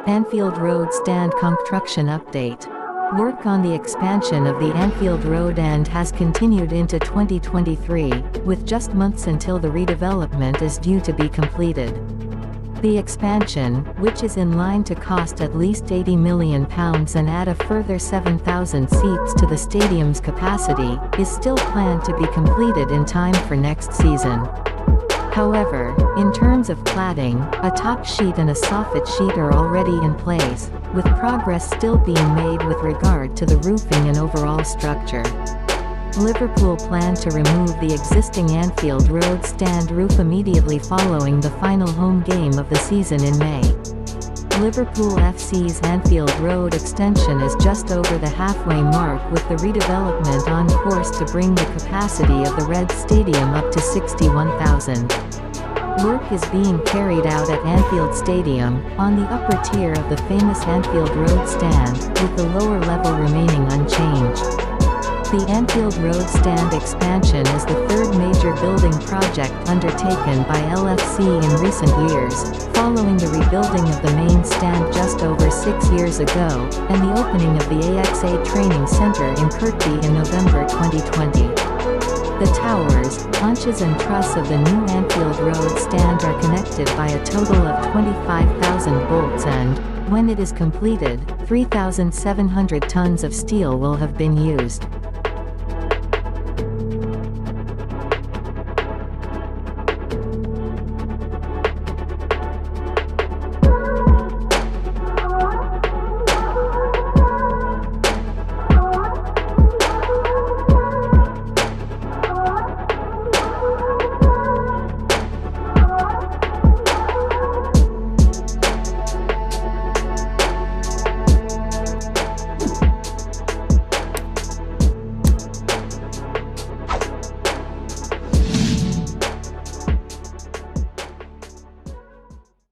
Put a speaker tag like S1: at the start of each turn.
S1: Anfield Road Stand construction update. Work on the expansion of the Anfield Road End has continued into 2023, with just months until the redevelopment is due to be completed. The expansion, which is in line to cost at least £80 million and add a further 7,000 seats to the stadium's capacity, is still planned to be completed in time for next season. However, in terms of cladding, a top sheet and a soffit sheet are already in place, with progress still being made with regard to the roofing and overall structure. Liverpool plan to remove the existing Anfield Road Stand roof immediately following the final home game of the season in May. Liverpool FC's Anfield Road extension is just over the halfway mark, with the redevelopment on course to bring the capacity of the Reds Stadium up to 61,000. Work is being carried out at Anfield Stadium, on the upper tier of the famous Anfield Road Stand, with the lower level remaining unchanged. The Anfield Road Stand expansion is the third major building project undertaken by LFC in recent years, following the rebuilding of the main stand just over 6 years ago, and the opening of the AXA Training Centre in Kirkby in November 2020. The towers, haunches and truss of the new Anfield Road Stand are connected by a total of 25,000 bolts and, when it is completed, 3,700 tons of steel will have been used.